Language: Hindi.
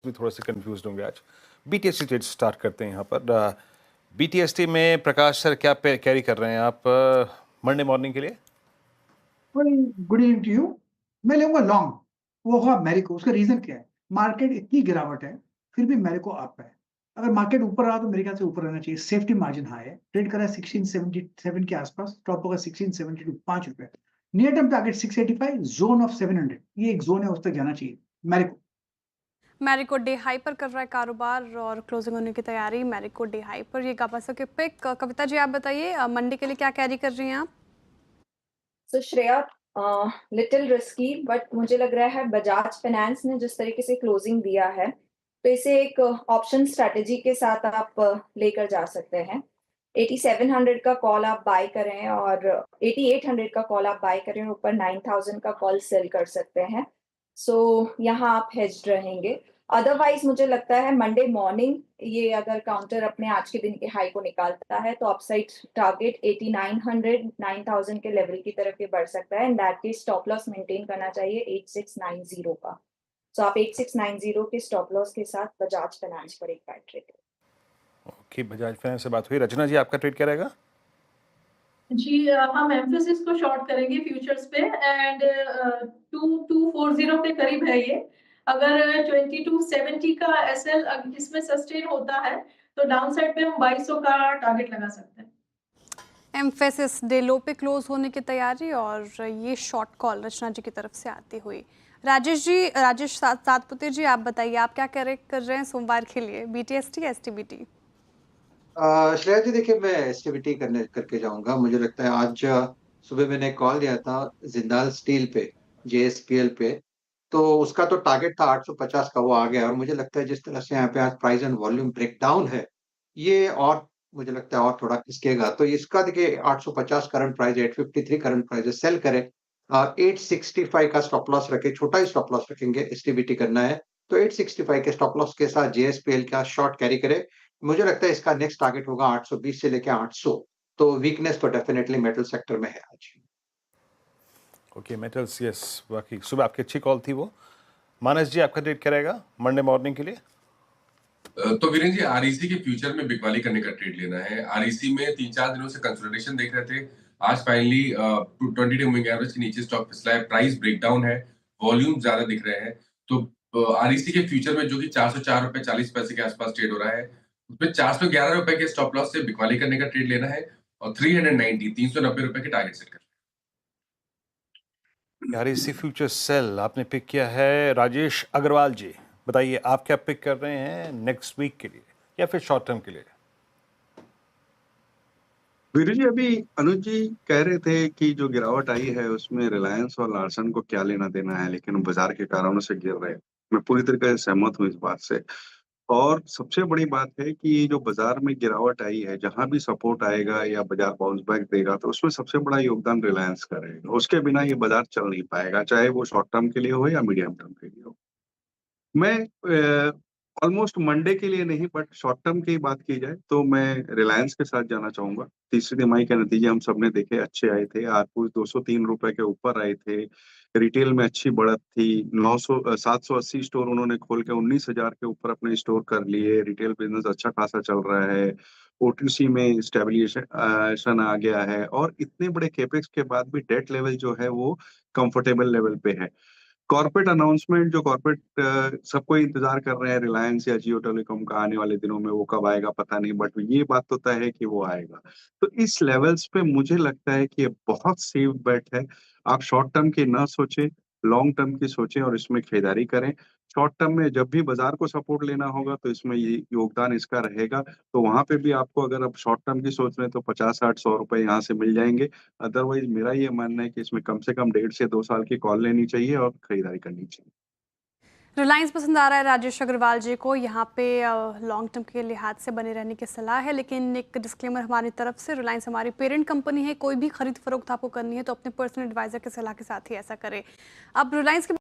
भी थोड़े से कंफ्यूज होंगे आज। बीटीएसटी ट्रेड स्टार्ट करते हैं यहाँ पर। बीटीएसटी में प्रकाश सर क्या कैरी कर रहे हैं आप मंडे मॉर्निंग के लिए? Good evening to you. मैं लूंगा लॉन्ग। वो होगा मैरिको। उसका रीजन क्या है? मार्केट इतनी गिरावट है, फिर भी मैरिको अप है। अगर मार्केट ऊपर रहा तो मेरे ख्याल से ऊपर रहना चाहिए। सेफ्टी मार्जिन हाई है, ट्रेड कर रहा है 1677 के आसपास, टॉप होगा 1672, ₹5। Near term target 685, zone of 700, ये एक जोन है, उस तक जाना चाहिए मैरिको। मैरिको डे हाई पर कर रहा है कारोबार और क्लोजिंग होने की तैयारी। मैरिको डे हाई पर ये गापासा के पिक। कविता जी आप बताइए मंडे के लिए क्या कैरी कर रही हैं आप? सो श्रेया, लिटिल रिस्की बट मुझे लग रहा है बजाज फाइनेंस ने जिस तरीके से क्लोजिंग दिया है तो इसे एक ऑप्शन स्ट्रेटेजी के साथ आप लेकर जा सकते हैं। 8700 का कॉल आप बाय करें और 8800 का कॉल आप बाय करें, ऊपर 9000 का कॉल सेल कर सकते हैं। सो यहाँ आप हेज्ड रहेंगे। अदरवाइज मुझे लगता है मंडे मॉर्निंग ये अगर काउंटर अपने आज के दिन के हाई को निकालता है तो अपसाइड टारगेट 8900 9000 के लेवल की तरफ ये बढ़ सकता है। In that case stop loss maintain करना चाहिए 8690 का। सो आप 8690 के स्टॉप लॉस के साथ बजाज फाइनेंस पर एक बाय ट्रेड करें। ओके, बजाज फाइनेंस से बात हुई। रचना जी आपका ट्रेड क्या रहेगा? जी, हम एम्फेसिस को शॉर्ट करेंगे फ्यूचर्स पे एंड 2240 के करीब है ये। अगर 2270 का एसएल इसमें सस्टेन होता है तो डाउन साइड पे हम 2200 का टारगेट लगा सकते हैं। एम्फेसिस डे लो पे क्लोज होने की तैयारी और ये शॉर्ट कॉल रचना जी की तरफ से आती हुई। राजेश सातपुते जी आप बताइए आप क्या कर रहे हैं सोमवार के लिए? BTST STBT? श्रेया जी, देखिए मैं एसटीबीटी करके जाऊंगा। मुझे लगता है आज सुबह मैंने कॉल दिया था जिंदाल स्टील पे, जेएसपीएल पे, तो उसका तो टारगेट था 850 का, वो आ गया। और मुझे लगता है जिस तरह से यहाँ पे आज प्राइस एंड वॉल्यूम ब्रेकडाउन है, ये और मुझे लगता है और थोड़ा खिसकेगा। तो इसका देखिए 850 करंट प्राइस, 853 करंट प्राइस है, सेल करें। 865 का स्टॉप लॉस रखे, छोटा ही स्टॉप लॉस रखेंगे, एसटीबीटी करना है तो 865 के स्टॉप लॉस के साथ जेएसपीएल का शॉर्ट कैरी करे। मुझे लगता है इसका नेक्स्ट टारगेट होगा 820 से लेके 800। तो वीकनेस तो डेफिनेटली मेटल सेक्टर में है आज। ओके, मेटल्स, यस, बाकी सुबह आपकी अच्छी कॉल थी वो। मानस जी आपका ट्रेड क्या रहेगा मंडे मॉर्निंग के लिए? तो वीरेंद्र जी, आरईसी के फ्यूचर में बिकवाली करने का ट्रेड लेना है। आरईसी में 3-4 दिनों से कंसोलिडेशन देख रहे थे। आज फाइनली 20 डे मूविंग एवरेज के नीचे स्टॉक फिसला है, प्राइस ब्रेकडाउन है, वॉल्यूम ज्यादा दिख रहे हैं। तो आरईसी के फ्यूचर में जो कि 404 रुपए 40 पैसे के आसपास ट्रेड हो रहा है, उसमें 411 रुपए के स्टॉप लॉस से बिकवाली करने का ट्रेड लेना है और 390 रुपए के टारगेट सेट करना है। आरईसी फ्यूचर सेल आपने पिक किया है। राजेश अग्रवाल जी बताइए आप क्या पिक कर रहे हैं नेक्स्ट वीक के लिए या फिर शॉर्ट टर्म के लिए? वीरू जी, अभी अनुज जी कह रहे थे कि जो गिरावट आई है उसमें रिलायंस और लार्सन को क्या लेना देना है, लेकिन बाजार के कारणों से गिर रहे हैं। मैं पूरी तरीके से सहमत हूँ इस बात से। और सबसे बड़ी बात है कि जो बाजार में गिरावट आई है, जहां भी सपोर्ट आएगा या बाजार बाउंस बैक देगा तो उसमें सबसे बड़ा योगदान रिलायंस का रहेगा। उसके बिना ये बाजार चल नहीं पाएगा, चाहे वो शॉर्ट टर्म के लिए हो या मीडियम टर्म के लिए हो। मैं ऑलमोस्ट मंडे के लिए नहीं, बट शॉर्ट टर्म की बात की जाए तो मैं रिलायंस के साथ जाना चाहूंगा। तीसरी तिमाही के नतीजे हम सबने देखे, अच्छे आए थे। आरकूज 203 रुपए के ऊपर आए थे। रिटेल में अच्छी बढ़त थी। 780 स्टोर उन्होंने खोल के 19,000 के ऊपर अपने स्टोर कर लिए। रिटेल बिजनेस अच्छा खासा चल रहा है। ओटीसी में स्टेबलाइजेशन आ गया है और इतने बड़े केपेक्स के बाद भी डेट लेवल जो है वो कंफर्टेबल लेवल पे है। कॉर्पोरेट अनाउंसमेंट, जो कॉर्पोरेट सबको इंतजार कर रहे हैं, रिलायंस या जियो टेलीकॉम का, आने वाले दिनों में वो कब आएगा पता नहीं, बट ये बात तो तय है कि वो आएगा। तो इस लेवल्स पे मुझे लगता है कि ये बहुत सेफ बेट है। आप शॉर्ट टर्म की ना सोचें, लॉन्ग टर्म की सोचें और इसमें खरीदारी करें। शॉर्ट टर्म में जब भी बाजार को सपोर्ट लेना होगा तो इसमें ये योगदान इसका रहेगा। तो वहां पे भी आपको, अगर आप शॉर्ट टर्म की सोच रहे हैं, तो 50-60-100 रुपए यहाँ से मिल जाएंगे। अदरवाइज मेरा ये मानना है कि इसमें कम से कम 1.5 से 2 साल की कॉल लेनी चाहिए और खरीदारी करनी चाहिए। रिलायंस पसंद आ रहा है राजेश अग्रवाल जी को। यहाँ पे लॉन्ग टर्म के लिहाज से बने रहने की सलाह है, लेकिन एक डिस्क्लेमर हमारी तरफ से, रिलायंस हमारी पेरेंट कंपनी है। कोई भी खरीद फरोख्त आपको करनी है तो अपने पर्सनल एडवाइजर की सलाह के साथ ही ऐसा करें। अब रिलायंस के